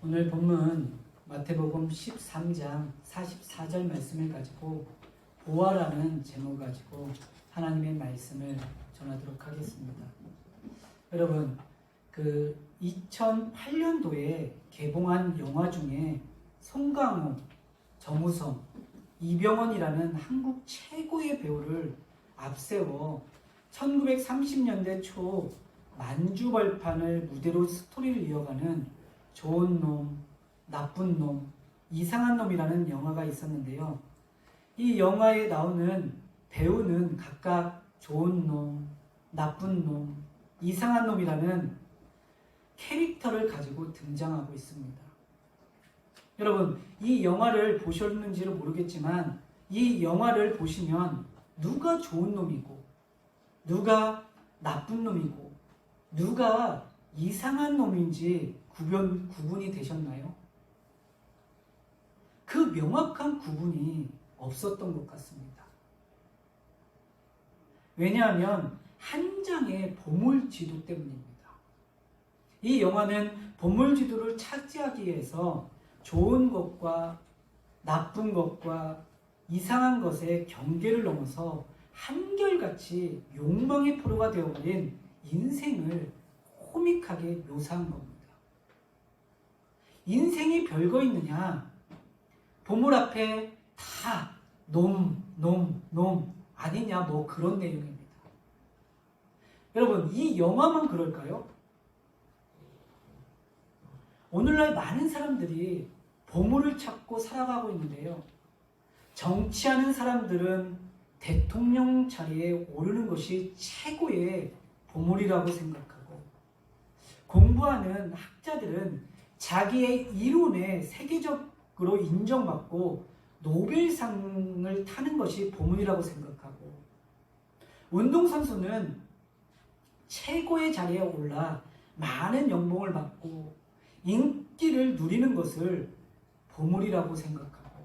오늘 본문 마태복음 13장 44절 말씀을 가지고 보아라는 제목을 가지고 하나님의 말씀을 전하도록 하겠습니다. 여러분, 2008년도에 개봉한 영화 중에 송강호, 정우성, 이병헌이라는 한국 최고의 배우를 앞세워 1930년대 초 만주벌판을 무대로 스토리를 이어가는 좋은 놈, 나쁜 놈, 이상한 놈이라는 영화가 있었는데요. 이 영화에 나오는 배우는 각각 좋은 놈, 나쁜 놈, 이상한 놈이라는 캐릭터를 가지고 등장하고 있습니다. 여러분, 이 영화를 보셨는지는 모르겠지만 이 영화를 보시면 누가 좋은 놈이고 누가 나쁜 놈이고 누가 이상한 놈인지 구분이 되셨나요? 그 명확한 구분이 없었던 것 같습니다. 왜냐하면 한 장의 보물지도 때문입니다. 이 영화는 보물지도를 차지하기 위해서 좋은 것과 나쁜 것과 이상한 것의 경계를 넘어서 한결같이 욕망의 포로가 되어버린 인생을 코믹하게 묘사한 겁니다. 인생이 별거 있느냐? 보물 앞에 다 놈 아니냐? 뭐 그런 내용입니다. 여러분, 이 영화만 그럴까요? 오늘날 많은 사람들이 보물을 찾고 살아가고 있는데요. 정치하는 사람들은 대통령 자리에 오르는 것이 최고의 보물이라고 생각하고, 공부하는 학자들은 자기의 이론에 세계적으로 인정받고 노벨상을 타는 것이 보물이라고 생각하고, 운동선수는 최고의 자리에 올라 많은 연봉을 받고 인기를 누리는 것을 보물이라고 생각하고,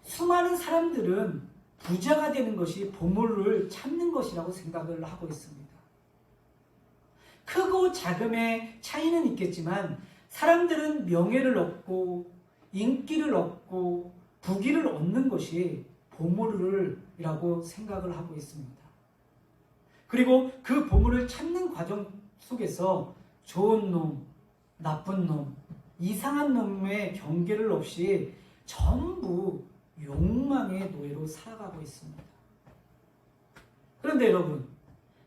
수많은 사람들은 부자가 되는 것이 보물을 찾는 것이라고 생각을 하고 있습니다. 크고 작음의 차이는 있겠지만 사람들은 명예를 얻고 인기를 얻고 부귀를 얻는 것이 보물이라고 생각을 하고 있습니다. 그리고 그 보물을 찾는 과정 속에서 좋은 놈, 나쁜 놈, 이상한 놈의 경계를 없이 전부 욕망의 노예로 살아가고 있습니다. 그런데 여러분,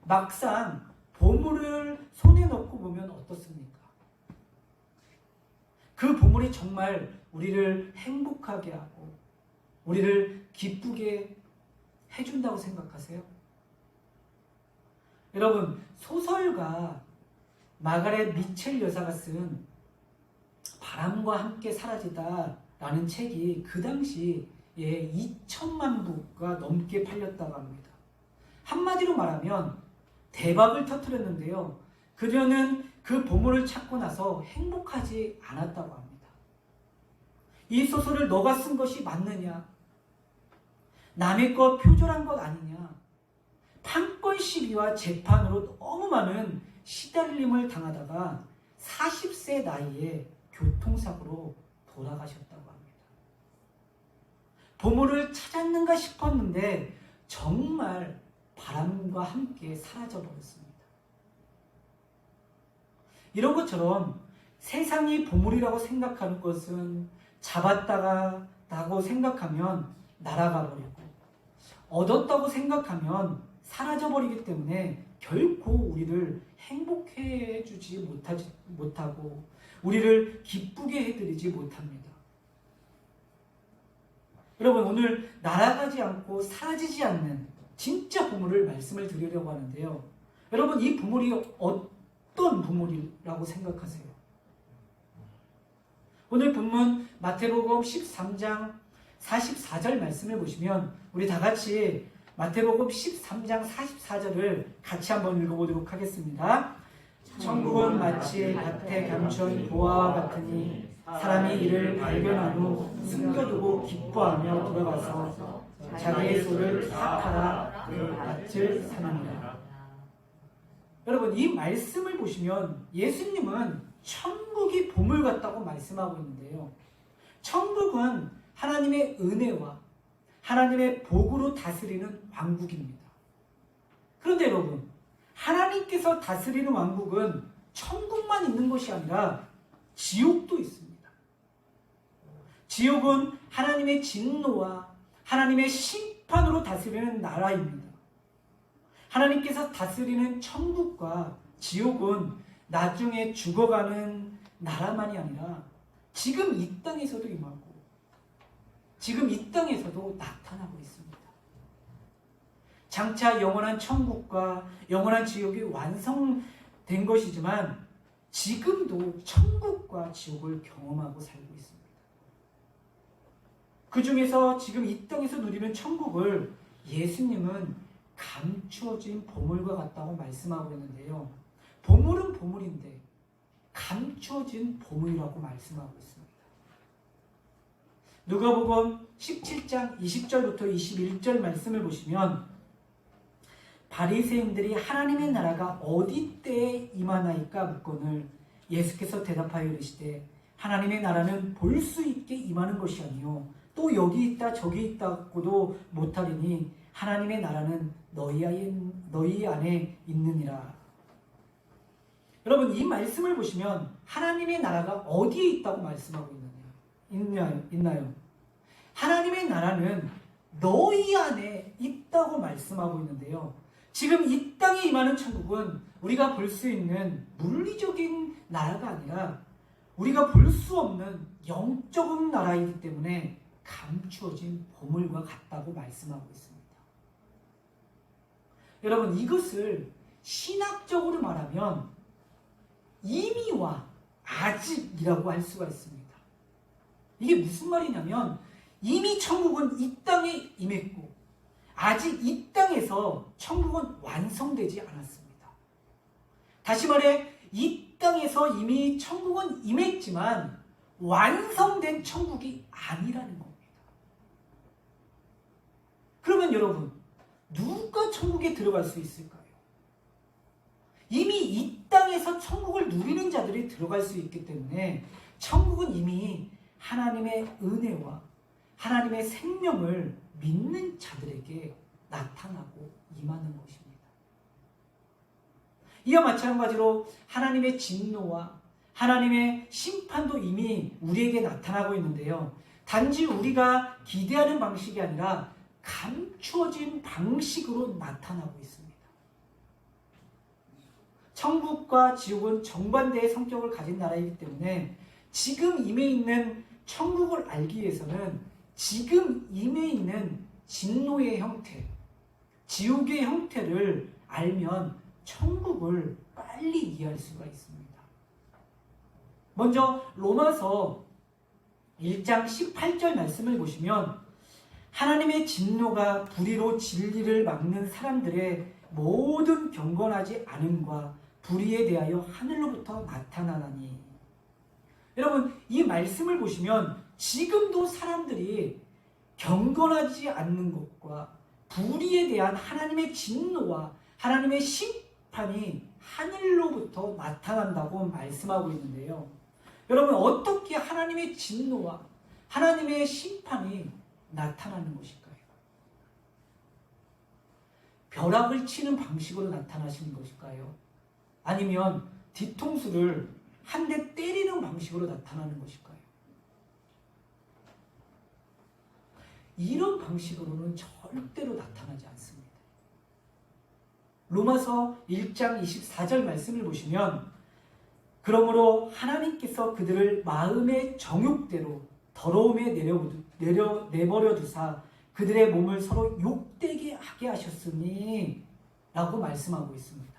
막상 보물을 손에 넣고 보면 어떻습니까? 그 보물이 정말 우리를 행복하게 하고 우리를 기쁘게 해준다고 생각하세요? 여러분, 소설가 마가렛 미첼 여사가 쓴 바람과 함께 사라지다 라는 책이 그 당시에 2천만 부가 넘게 팔렸다고 합니다. 한마디로 말하면 대박을 터뜨렸는데요. 그녀는 그 보물을 찾고 나서 행복하지 않았다고 합니다. 이 소설을 너가 쓴 것이 맞느냐? 남의 것 표절한 것 아니냐? 판권 시비와 재판으로 너무 많은 시달림을 당하다가 40세 나이에 교통사고로 돌아가셨다고 합니다. 보물을 찾았는가 싶었는데 정말 바람과 함께 사라져버렸습니다. 이런 것처럼 세상이 보물이라고 생각하는 것은 잡았다가 나고 생각하면 날아가 버리고, 얻었다고 생각하면 사라져버리기 때문에 결코 우리를 행복해 해주지 못하고 우리를 기쁘게 해드리지 못합니다. 여러분, 오늘 날아가지 않고 사라지지 않는 진짜 보물을 말씀을 드리려고 하는데요. 여러분, 이 보물이 어떤 보물이라고 생각하세요? 오늘 본문 마태복음 13장 44절 말씀을 보시면 우리 다 같이 마태복음 13장 44절을 같이 한번 읽어보도록 하겠습니다. 천국은 마치 밭에 감춘 보화와 같으니 사람이 이를 발견한 후 숨겨두고 기뻐하며 돌아가서 자기의 소를 탁하라 그 밭을 사느니라. 여러분, 이 말씀을 보시면 예수님은 천국이 보물 같다고 말씀하고 있는데요. 천국은 하나님의 은혜와 하나님의 복으로 다스리는 왕국입니다. 그런데 여러분, 하나님께서 다스리는 왕국은 천국만 있는 것이 아니라 지옥도 있습니다. 지옥은 하나님의 진노와 하나님의 심판으로 다스리는 나라입니다. 하나님께서 다스리는 천국과 지옥은 나중에 죽어가는 나라만이 아니라 지금 이 땅에서도 임하고 지금 이 땅에서도 나타나고 있습니다. 장차 영원한 천국과 영원한 지옥이 완성된 것이지만 지금도 천국과 지옥을 경험하고 살고 있습니다. 그 중에서 지금 이 땅에서 누리는 천국을 예수님은 감추어진 보물과 같다고 말씀하고 있는데요. 보물은 보물인데 감추어진 보물이라고 말씀하고 있습니다. 누가복음 17장 20절부터 21절 말씀을 보시면 바리새인들이 하나님의 나라가 어디 때에 임하나이까 묻거늘 예수께서 대답하여 이르시되 하나님의 나라는 볼 수 있게 임하는 것이 아니요 또 여기 있다 저기 있다고도 못하리니 하나님의 나라는 너희 안에 있느니라. 여러분, 이 말씀을 보시면 하나님의 나라가 어디에 있다고 말씀하고 있나요? 하나님의 나라는 너희 안에 있다고 말씀하고 있는데요. 지금 이 땅에 임하는 천국은 우리가 볼 수 있는 물리적인 나라가 아니라 우리가 볼 수 없는 영적인 나라이기 때문에 감추어진 보물과 같다고 말씀하고 있습니다. 여러분, 이것을 신학적으로 말하면 이미와 아직이라고 할 수가 있습니다. 이게 무슨 말이냐면 이미 천국은 이 땅에 임했고 아직 이 땅에서 천국은 완성되지 않았습니다. 다시 말해 이 땅에서 이미 천국은 임했지만 완성된 천국이 아니라는 겁니다. 그러면 여러분, 누가 천국에 들어갈 수 있을까요? 이미 이 땅에서 천국을 누리는 자들이 들어갈 수 있기 때문에 천국은 이미 하나님의 은혜와 하나님의 생명을 믿는 자들에게 나타나고 임하는 것입니다. 이와 마찬가지로 하나님의 진노와 하나님의 심판도 이미 우리에게 나타나고 있는데요. 단지 우리가 기대하는 방식이 아니라 감추어진 방식으로 나타나고 있습니다. 천국과 지옥은 정반대의 성격을 가진 나라이기 때문에 지금 임해 있는 천국을 알기 위해서는 지금 임해 있는 진노의 형태, 지옥의 형태를 알면 천국을 빨리 이해할 수가 있습니다. 먼저 로마서 1장 18절 말씀을 보시면 하나님의 진노가 불의로 진리를 막는 사람들의 모든 경건하지 않음과 불의에 대하여 하늘로부터 나타나나니. 여러분, 이 말씀을 보시면 지금도 사람들이 경건하지 않는 것과 불의에 대한 하나님의 진노와 하나님의 심판이 하늘로부터 나타난다고 말씀하고 있는데요. 여러분, 어떻게 하나님의 진노와 하나님의 심판이 나타나는 것일까요? 벼락을 치는 방식으로 나타나시는 것일까요? 아니면 뒤통수를 한 대 때리는 방식으로 나타나는 것일까요? 이런 방식으로는 절대로 나타나지 않습니다. 로마서 1장 24절 말씀을 보시면 그러므로 하나님께서 그들을 마음의 정욕대로 더러움에 내버려 두사 그들의 몸을 서로 욕되게 하게 하셨으니 라고 말씀하고 있습니다.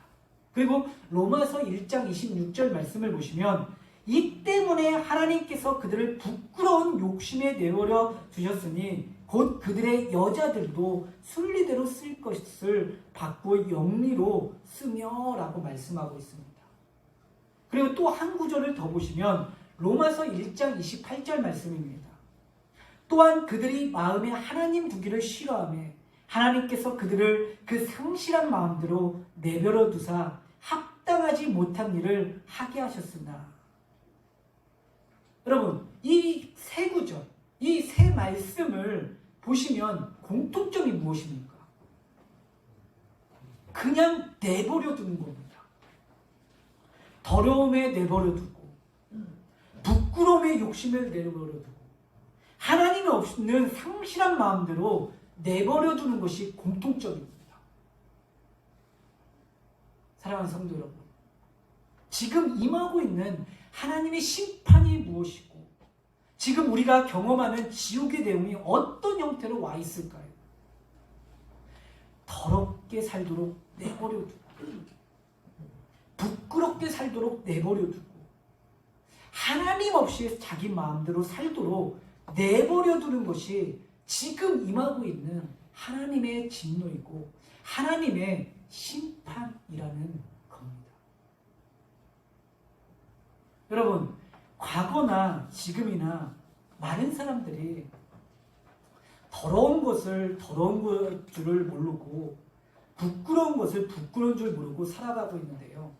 그리고 로마서 1장 26절 말씀을 보시면 이 때문에 하나님께서 그들을 부끄러운 욕심에 내버려 두셨으니 곧 그들의 여자들도 순리대로 쓸 것을 받고 영리로 쓰며 라고 말씀하고 있습니다. 그리고 또 한 구절을 더 보시면 로마서 1장 28절 말씀입니다. 또한 그들이 마음에 하나님 두기를 싫어하며 하나님께서 그들을 그 상실한 마음대로 내버려 두사 생각하지 못한 일을 하게 하셨으나. 여러분, 이 세 구절, 이 세 말씀을 보시면 공통점이 무엇입니까? 그냥 내버려 두는 겁니다. 더러움에 내버려 두고, 부끄러움의 욕심을 내버려 두고, 하나님 없는 상실한 마음대로 내버려 두는 것이 공통점입니다. 사랑하는 성도 여러분, 지금 임하고 있는 하나님의 심판이 무엇이고, 지금 우리가 경험하는 지옥의 내용이 어떤 형태로 와 있을까요? 더럽게 살도록 내버려 두고, 부끄럽게 살도록 내버려 두고, 하나님 없이 자기 마음대로 살도록 내버려 두는 것이 지금 임하고 있는 하나님의 진노이고 하나님의 심판이라는 겁니다. 여러분, 과거나 지금이나 많은 사람들이 더러운 것을 더러운 줄을 모르고 부끄러운 것을 부끄러운 줄 모르고 살아가고 있는데요.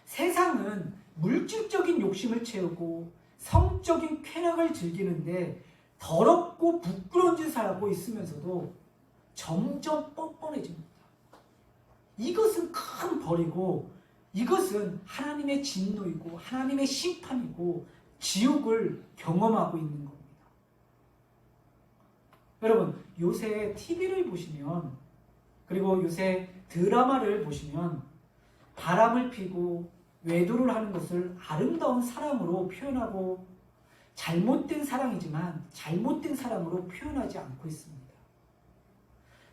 세상은 물질적인 욕심을 채우고 성적인 쾌락을 즐기는데 더럽고 부끄러운 짓을 하고 있으면서도 점점 뻔뻔해집니다. 이것은 큰 벌이고 이것은 하나님의 진노이고 하나님의 심판이고 지옥을 경험하고 있는 겁니다. 여러분, 요새 TV를 보시면, 그리고 요새 드라마를 보시면 바람을 피고 외도를 하는 것을 아름다운 사랑으로 표현하고 잘못된 사랑이지만 잘못된 사랑으로 표현하지 않고 있습니다.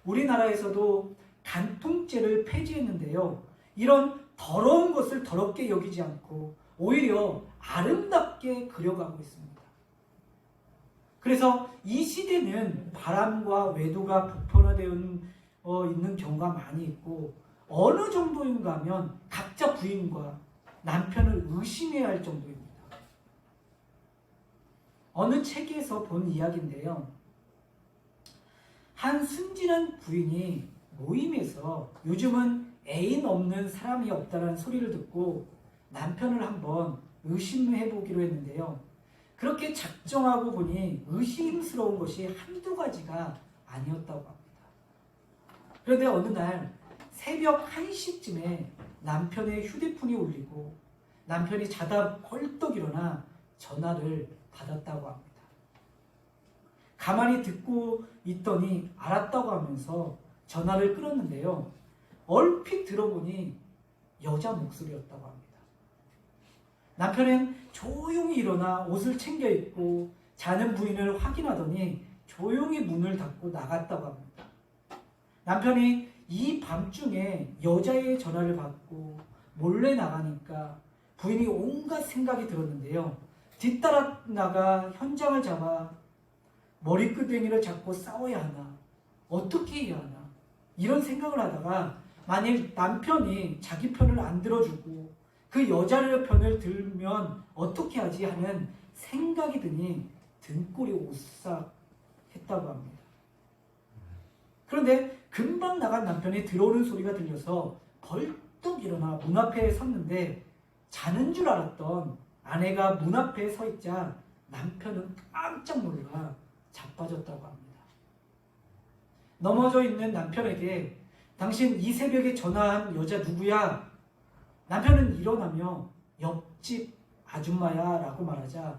우리나라에서도 간통죄를 폐지했는데요. 이런 더러운 것을 더럽게 여기지 않고 오히려 아름답게 그려가고 있습니다. 그래서 이 시대는 바람과 외도가 보편화되어 있는 경우가 많이 있고, 어느 정도인가 하면 각자 부인과 남편을 의심해야 할 정도입니다. 어느 책에서 본 이야기인데요. 한 순진한 부인이 모임에서 요즘은 애인 없는 사람이 없다는 소리를 듣고 남편을 한번 의심해 보기로 했는데요. 그렇게 작정하고 보니 의심스러운 것이 한두 가지가 아니었다고 합니다. 그런데 어느 날 새벽 1시쯤에 남편의 휴대폰이 울리고 남편이 자다 벌떡 일어나 전화를 받았다고 합니다. 가만히 듣고 있더니 알았다고 하면서 전화를 끊었는데요. 얼핏 들어보니 여자 목소리였다고 합니다. 남편은 조용히 일어나 옷을 챙겨 입고 자는 부인을 확인하더니 조용히 문을 닫고 나갔다고 합니다. 남편이 이 밤중에 여자의 전화를 받고 몰래 나가니까 부인이 온갖 생각이 들었는데요. 뒤따라 나가 현장을 잡아 머리끄댕이를 잡고 싸워야 하나? 어떻게 해야 하나? 이런 생각을 하다가 만일 남편이 자기 편을 안 들어주고 그 여자의 편을 들면 어떻게 하지 하는 생각이 드니 등골이 오싹했다고 합니다. 그런데 금방 나간 남편이 들어오는 소리가 들려서 벌떡 일어나 문 앞에 섰는데 자는 줄 알았던 아내가 문 앞에 서 있자 남편은 깜짝 놀라 자빠졌다고 합니다. 넘어져 있는 남편에게 당신 이 새벽에 전화한 여자 누구야? 남편은 일어나며 옆집 아줌마야 라고 말하자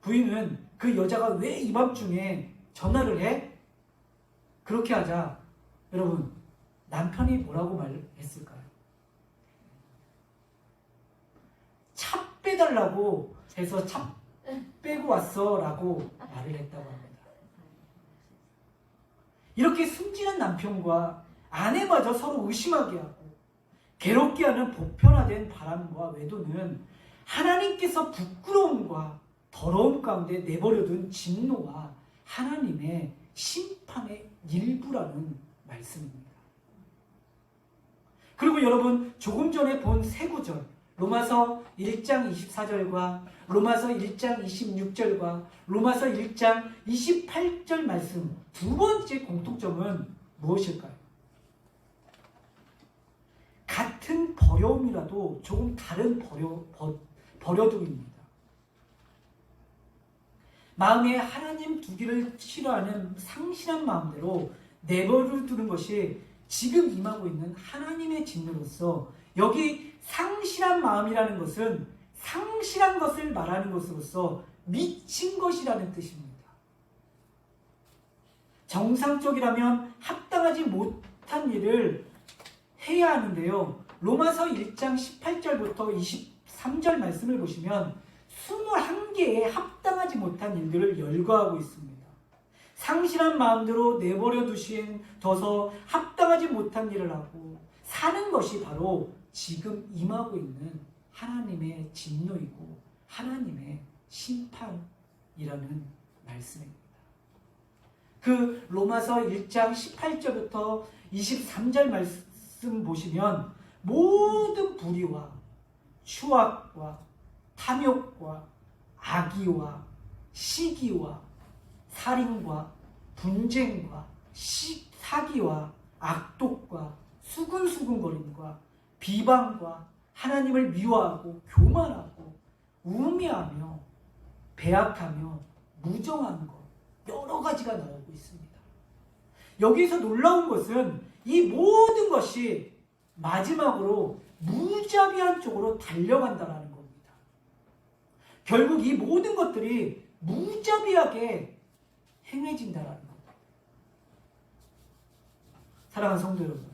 부인은 그 여자가 왜 이 밤중에 전화를 해? 그렇게 하자 여러분 남편이 뭐라고 말했을까요? 차 빼달라고 해서 차 빼고 왔어 라고 말을 했다고 합니다. 이렇게 순진한 남편과 아내마저 서로 의심하게 하고 괴롭게 하는 보편화된 바람과 외도는 하나님께서 부끄러움과 더러움 가운데 내버려둔 진노와 하나님의 심판의 일부라는 말씀입니다. 그리고 여러분 조금 전에 본 세 구절 로마서 1장 24절과 로마서 1장 26절과 로마서 1장 28절 말씀 두 번째 공통점은 무엇일까요? 같은 같은 버려움이라도 조금 다른 버려둠입니다. 마음에 하나님 두기를 싫어하는 상실한 마음대로 내버려 두는 것이 지금 임하고 있는 하나님의 진노로서, 여기 상실한 마음이라는 것은 상실한 것을 말하는 것으로서 미친 것이라는 뜻입니다. 정상적이라면 합당하지 못한 일을 해야 하는데요. 로마서 1장 18절부터 23절 말씀을 보시면 21개의 합당하지 못한 일들을 열거하고 있습니다. 상실한 마음대로 내버려 두셔서 합당하지 못한 일을 하고 사는 것이 바로 지금 임하고 있는 하나님의 진노이고 하나님의 심판이라는 말씀입니다. 그 로마서 1장 18절부터 23절 말씀 보시면 모든 불의와 추악과 탐욕과 악의와 시기와 살인과 분쟁과 사기와 악독과 수근수근거림과 비방과 하나님을 미워하고 교만하고 우매하며 배악하며 무정한 것, 여러 가지가 나오고 있습니다. 여기서 놀라운 것은 이 모든 것이 마지막으로 무자비한 쪽으로 달려간다는 겁니다. 결국 이 모든 것들이 무자비하게 행해진다는 겁니다. 사랑하는 성도 여러분,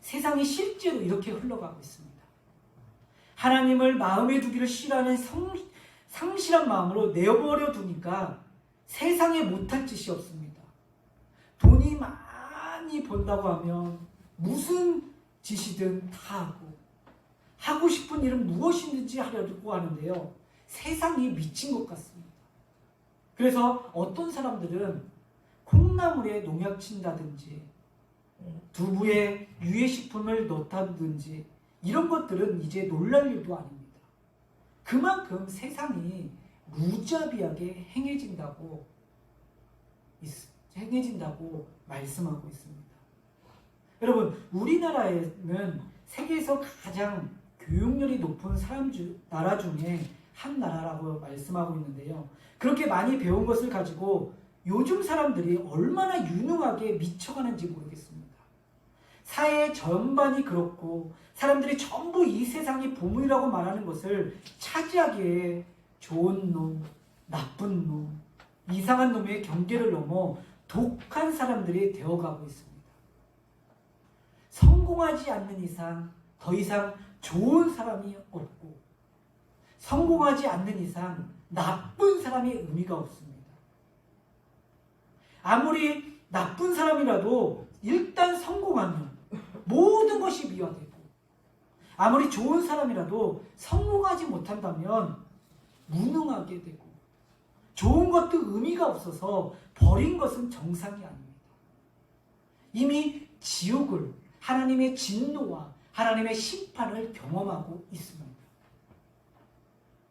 세상이 실제로 이렇게 흘러가고 있습니다. 하나님을 마음에 두기를 싫어하는 상실한 마음으로 내버려 두니까 세상에 못할 짓이 없습니다. 돈이 많이 번다고 하면 무슨 짓이든 다 하고 싶은 일은 무엇이든지 하려고 하는데요. 세상이 미친 것 같습니다. 그래서 어떤 사람들은 콩나물에 농약 친다든지 두부에 유해식품을 넣다든지 이런 것들은 이제 놀랄 일도 아닙니다. 그만큼 세상이 무자비하게 행해진다고 말씀하고 있습니다. 여러분, 우리나라에는 세계에서 가장 교육열이 높은 나라 중에 한 나라라고 말씀하고 있는데요. 그렇게 많이 배운 것을 가지고 요즘 사람들이 얼마나 유능하게 미쳐가는지 모르겠습니다. 사회 전반이 그렇고 사람들이 전부 이 세상이 보물이라고 말하는 것을 차지하기에 좋은 놈, 나쁜 놈, 이상한 놈의 경계를 넘어 독한 사람들이 되어가고 있습니다. 성공하지 않는 이상 더 이상 좋은 사람이 없고 성공하지 않는 이상 나쁜 사람이 의미가 없습니다. 아무리 나쁜 사람이라도 일단 성공하면 모든 것이 미화되고, 아무리 좋은 사람이라도 성공하지 못한다면 무능하게 되고, 좋은 것도 의미가 없어서 버린 것은 정상이 아닙니다. 이미 지옥을, 하나님의 진노와 하나님의 심판을 경험하고 있습니다.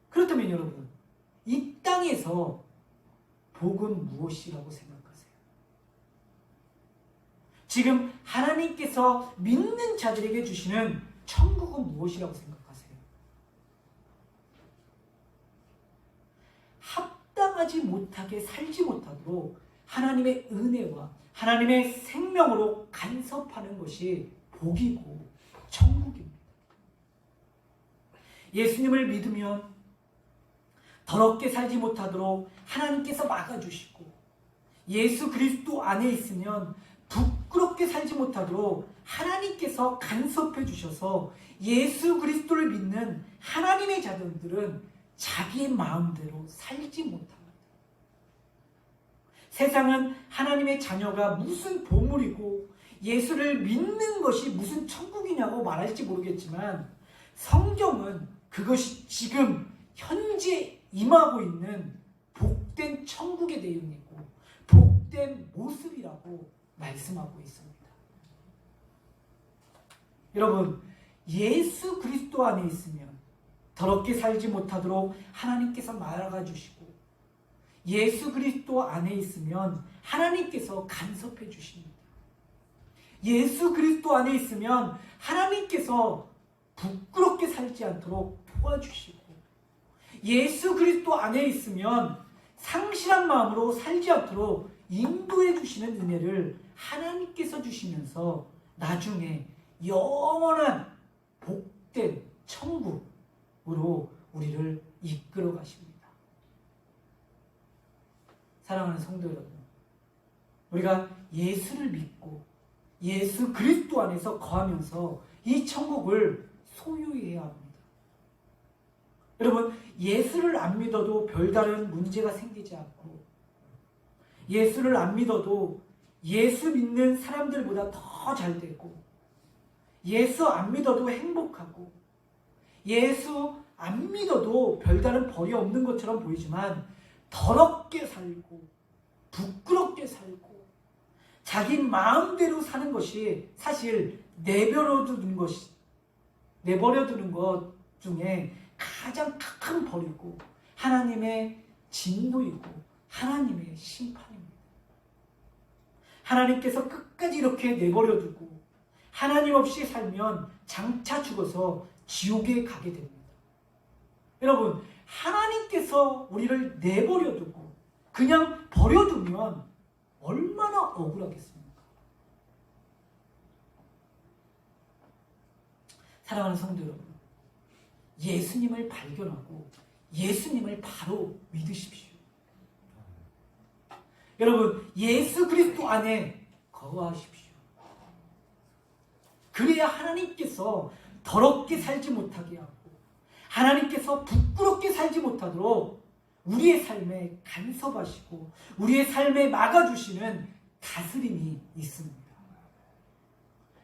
그렇다면 여러분, 이 땅에서 복은 무엇이라고 생각하세요? 지금 하나님께서 믿는 자들에게 주시는 천국은 무엇이라고 생각하세요? 합당하지 못하게 살지 못하도록 하나님의 은혜와 하나님의 생명으로 간섭하는 것이 복이고 천국입니다. 예수님을 믿으면 더럽게 살지 못하도록 하나님께서 막아주시고, 예수 그리스도 안에 있으면 부끄럽게 살지 못하도록 하나님께서 간섭해 주셔서 예수 그리스도를 믿는 하나님의 자녀들은 자기의 마음대로 살지 못합니다. 세상은 하나님의 자녀가 무슨 보물이고 예수를 믿는 것이 무슨 천국이냐고 말할지 모르겠지만, 성경은 그것이 지금 현재 임하고 있는 복된 천국의 내용이고 복된 모습이라고 말씀하고 있습니다. 여러분, 예수 그리스도 안에 있으면 더럽게 살지 못하도록 하나님께서 막아주시고, 예수 그리스도 안에 있으면 하나님께서 간섭해 주십니다. 예수 그리스도 안에 있으면 하나님께서 부끄럽게 살지 않도록 도와주시고, 예수 그리스도 안에 있으면 상실한 마음으로 살지 않도록 인도해 주시는 은혜를 하나님께서 주시면서 나중에 영원한 복된 천국으로 우리를 이끌어 가십니다. 사랑하는 성도 여러분, 우리가 예수를 믿고 예수 그리스도 안에서 거하면서 이 천국을 소유해야 합니다. 여러분, 예수를 안 믿어도 별다른 문제가 생기지 않고, 예수를 안 믿어도 예수 믿는 사람들보다 더 잘 되고, 예수 안 믿어도 행복하고, 예수 안 믿어도 별다른 벌이 없는 것처럼 보이지만 더럽게 살고 부끄럽게 살고 자기 마음대로 사는 것이 사실 내버려두는 것 중에 가장 큰 벌이고 하나님의 진노이고 하나님의 심판입니다. 하나님께서 끝까지 이렇게 내버려두고 하나님 없이 살면 장차 죽어서 지옥에 가게 됩니다. 여러분, 하나님께서 우리를 내버려두고 그냥 버려두면 얼마나 억울하겠습니까? 사랑하는 성도 여러분, 예수님을 발견하고 예수님을 바로 믿으십시오. 여러분, 예수 그리스도 안에 거하십시오. 그래야 하나님께서 더럽게 살지 못하게 하고 하나님께서 부끄럽게 살지 못하도록 우리의 삶에 간섭하시고 우리의 삶에 막아주시는 다스림이 있습니다.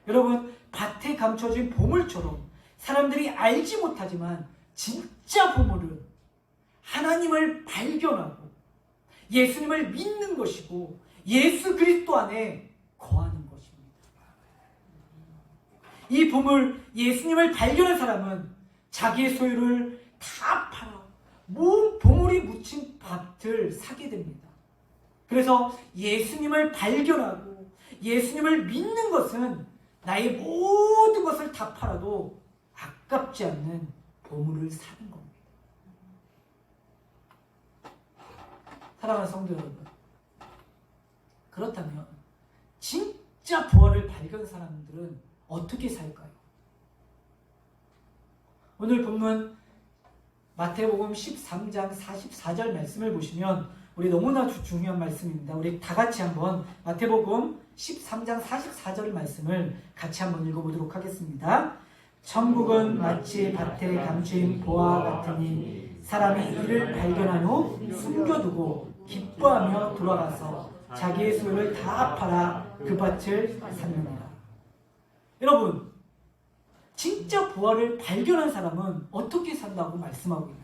여러분, 밭에 감춰진 보물처럼 사람들이 알지 못하지만 진짜 보물은 하나님을 발견하고 예수님을 믿는 것이고 예수 그리스도 안에 거하는 것입니다. 이 보물, 예수님을 발견한 사람은 자기의 소유를 다 팔아 모든 보물이 묻힌 밭을 사게 됩니다. 그래서 예수님을 발견하고 예수님을 믿는 것은 나의 모든 것을 다 팔아도 아깝지 않는 보물을 사는 겁니다. 사랑하는 성도 여러분, 그렇다면 진짜 부활을 발견한 사람들은 어떻게 살까요? 오늘 본문 마태복음 13장 44절 말씀을 보시면 우리 너무나 중요한 말씀입니다. 우리 다 같이 한번 마태복음 13장 44절 말씀을 같이 한번 읽어보도록 하겠습니다. 천국은 마치 밭에 감추인 보화 같으니 사람이 이를 발견한 후 숨겨두고 기뻐하며 돌아가서 자기의 소유를 다 팔아 그 밭을 샀느니라. 여러분, 진짜 부활을 발견한 사람은 어떻게 산다고 말씀하고 있나요?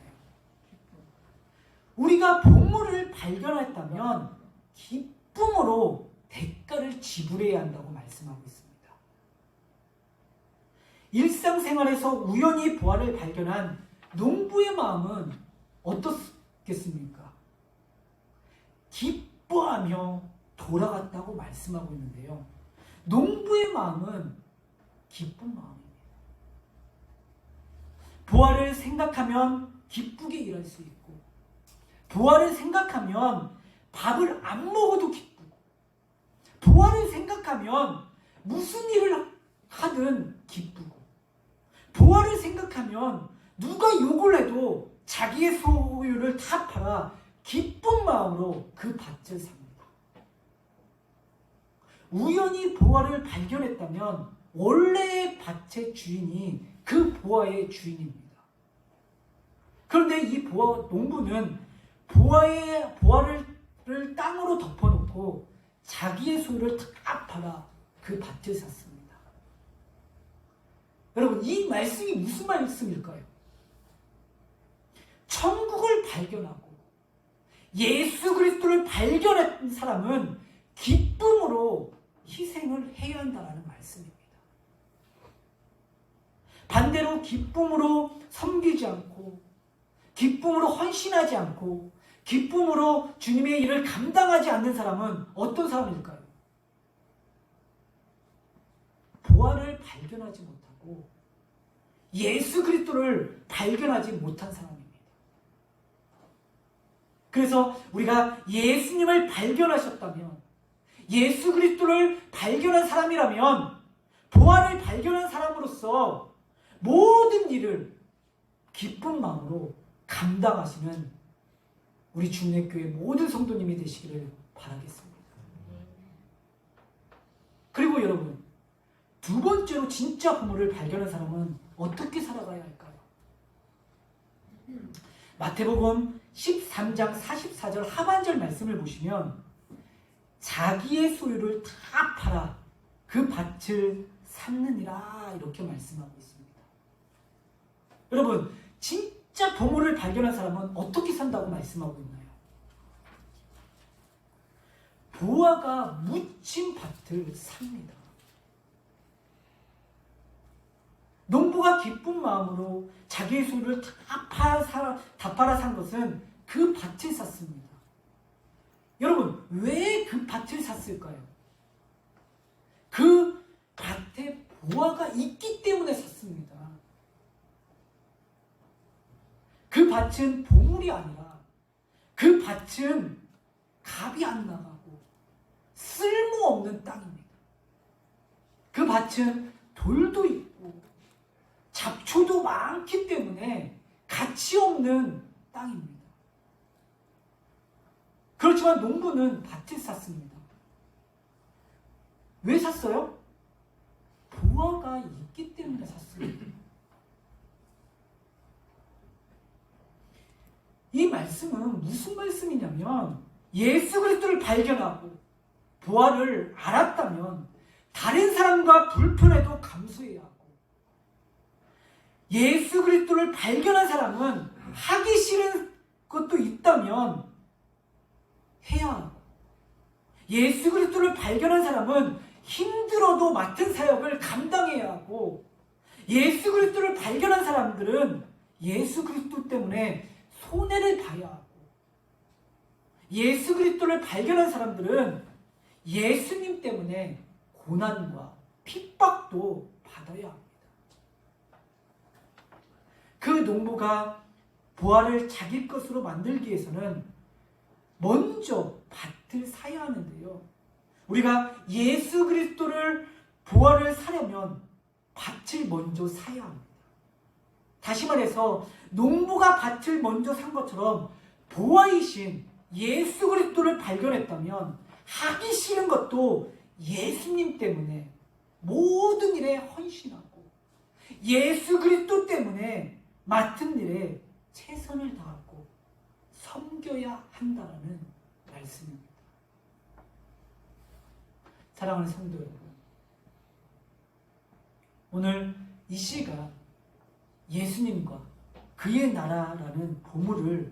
우리가 보물을 발견했다면 기쁨으로 대가를 지불해야 한다고 말씀하고 있습니다. 일상생활에서 우연히 부활을 발견한 농부의 마음은 어떻겠습니까? 기뻐하며 돌아갔다고 말씀하고 있는데요. 농부의 마음은 기쁜 마음입니다. 부활을 생각하면 기쁘게 일할 수 있고, 부활을 생각하면 밥을 안 먹어도 기쁘고, 부활을 생각하면 무슨 일을 하든 기쁘고, 부활을 생각하면 누가 욕을 해도 자기의 소유를 다 팔아 기쁜 마음으로 그 밭을 삽니다. 우연히 보화를 발견했다면 원래의 밭의 주인이 그 보화의 주인입니다. 그런데 이 농부는 보화를 땅으로 덮어놓고 자기의 소유를 다 팔아 그 밭을 샀습니다. 여러분, 이 말씀이 무슨 말씀일까요? 천국을 발견하고 예수 그리스도를 발견한 사람은 기쁨으로 희생을 해야 한다는 말씀입니다. 반대로 기쁨으로 섬기지 않고, 기쁨으로 헌신하지 않고, 기쁨으로 주님의 일을 감당하지 않는 사람은 어떤 사람일까요? 발견하지 못하고 예수 그리스도를 발견하지 못한 사람입니다. 그래서 우리가 예수님을 발견하셨다면, 예수 그리스도를 발견한 사람이라면, 부활을 발견한 사람으로서 모든 일을 기쁜 마음으로 감당하시는 우리 주님교회 모든 성도님이 되시기를 바라겠습니다. 그리고 여러분, 두 번째로 진짜 부모를 발견한 사람은 어떻게 살아가야 할까요? 마태복음 13장 44절 하반절 말씀을 보시면 자기의 소유를 다 팔아 그 밭을 샀느니라 이렇게 말씀하고 있습니다. 여러분, 진짜 부모를 발견한 사람은 어떻게 산다고 말씀하고 있나요? 부하가 묻힌 밭을 삽니다. 농부가 기쁜 마음으로 자기의 소유를 다 팔아 산 것은 그 밭을 샀습니다. 여러분, 왜 그 밭을 샀을까요? 그 밭에 부하가 있기 때문에 샀습니다. 그 밭은 보물이 아니라 그 밭은 값이 안 나가고 쓸모없는 땅입니다. 그 밭은 돌도 있고 잡초도 많기 때문에 가치 없는 땅입니다. 그렇지만 농부는 밭을 샀습니다. 왜 샀어요? 부하가 있기 때문에 샀습니다. 이 말씀은 무슨 말씀이냐면, 예수 그리스도를 발견하고 부활을 알았다면 다른 사람과 불편해도 감수해야 하고, 예수 그리스도를 발견한 사람은 하기 싫은 것도 있다면 해야 하고, 예수 그리스도를 발견한 사람은 힘들어도 맡은 사역을 감당해야 하고, 예수 그리스도를 발견한 사람들은 예수 그리스도 때문에 손해를 봐야 하고, 예수 그리스도를 발견한 사람들은 예수님 때문에 고난과 핍박도 받아야 합니다. 그 농부가 부활을 자기 것으로 만들기 위해서는 먼저 밭을 사야 하는데요, 우리가 예수 그리스도를 부활을 사려면 밭을 먼저 사야 합니다. 다시 말해서 농부가 밭을 먼저 산 것처럼 부활이신 예수 그리스도를 발견했다면 하기 싫은 것도 예수님 때문에 모든 일에 헌신하고 예수 그리스도 때문에 맡은 일에 최선을 다하고 섬겨야 한다는 말씀입니다. 사랑하는 성도 여러분, 오늘 이 시간 예수님과 그의 나라라는 보물을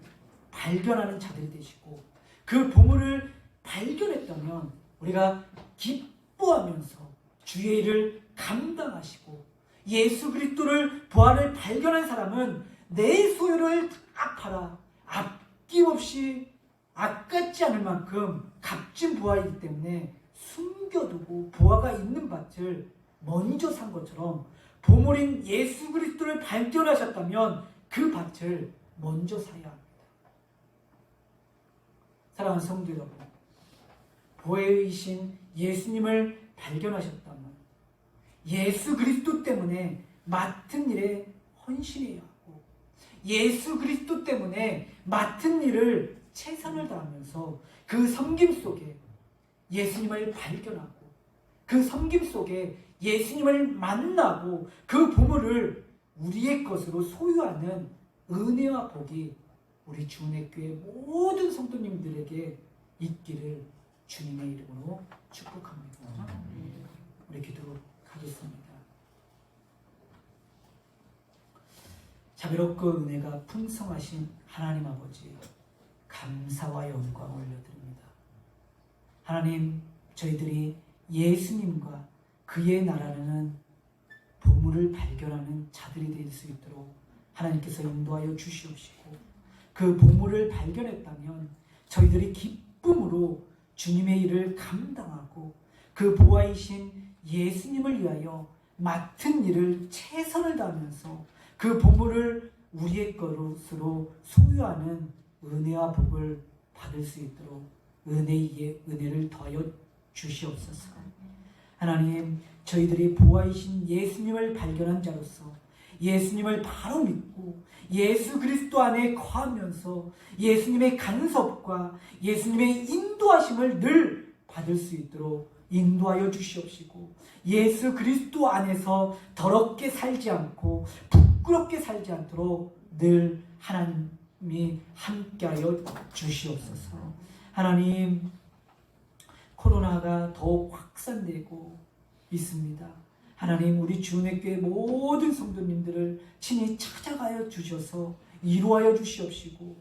발견하는 자들이 되시고, 그 보물을 발견했다면 우리가 기뻐하면서 주의 일을 감당하시고, 예수 그리스도를 부활을 발견한 사람은 내 소유를 다 팔아 아낌없이 아깝지 않을 만큼 값진 부활이기 때문에 숨겨두고 부활가 있는 밭을 먼저 산 것처럼, 보물인 예수 그리스도를 발견하셨다면 그 밭을 먼저 사야 합니다. 사랑하는 성도 여러분, 보혜이신 예수님을 발견하셨다면 예수 그리스도 때문에 맡은 일에 헌신해야 하고, 예수 그리스도 때문에 맡은 일을 최선을 다하면서 그 섬김 속에 예수님을 발견하고, 그 섬김 속에 예수님을 만나고 그 보물을 우리의 것으로 소유하는 은혜와 복이 우리 주은혜교회 모든 성도님들에게 있기를 주님의 이름으로 축복합니다. 우리 기도하겠습니다. 자비롭고 은혜가 풍성하신 하나님 아버지, 감사와 영광을 올려드립니다. 하나님, 저희들이 예수님과 그의 나라라는 보물을 발견하는 자들이 될 수 있도록 하나님께서 인도하여 주시옵시고, 그 보물을 발견했다면 저희들이 기쁨으로 주님의 일을 감당하고 그 보아이신 예수님을 위하여 맡은 일을 최선을 다하면서 그 보물을 우리의 것으로 소유하는 은혜와 복을 받을 수 있도록 은혜 위에 은혜를 더하여 주시옵소서. 하나님, 저희들이 보아이신 예수님을 발견한 자로서 예수님을 바로 믿고 예수 그리스도 안에 거하면서 예수님의 간섭과 예수님의 인도하심을 늘 받을 수 있도록 인도하여 주시옵시고, 예수 그리스도 안에서 더럽게 살지 않고 부끄럽게 살지 않도록 늘 하나님이 함께하여 주시옵소서. 하나님, 코로나가 더욱 확산되고 있습니다. 하나님, 우리 주님의 모든 성도님들을 친히 찾아가여 주셔서 이루하여 주시옵시고,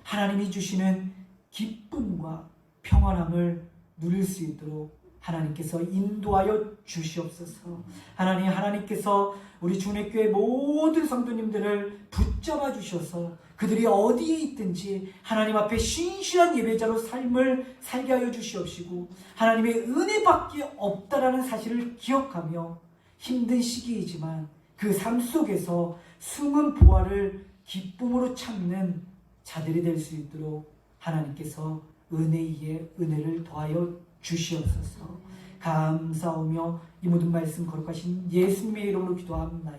하나님이 주시는 기쁨과 평안함을 누릴 수 있도록 하나님께서 인도하여 주시옵소서. 하나님, 하나님께서 우리 주님교회 모든 성도님들을 붙잡아 주셔서 그들이 어디에 있든지 하나님 앞에 신실한 예배자로 삶을 살게 하여 주시옵시고, 하나님의 은혜밖에 없다라는 사실을 기억하며 힘든 시기이지만 그 삶 속에서 숨은 보화를 기쁨으로 찾는 자들이 될 수 있도록 하나님께서 은혜 위에 은혜를 더하여 주시옵소서. 감사하며 이 모든 말씀 거룩하신 예수님의 이름으로 기도합니다.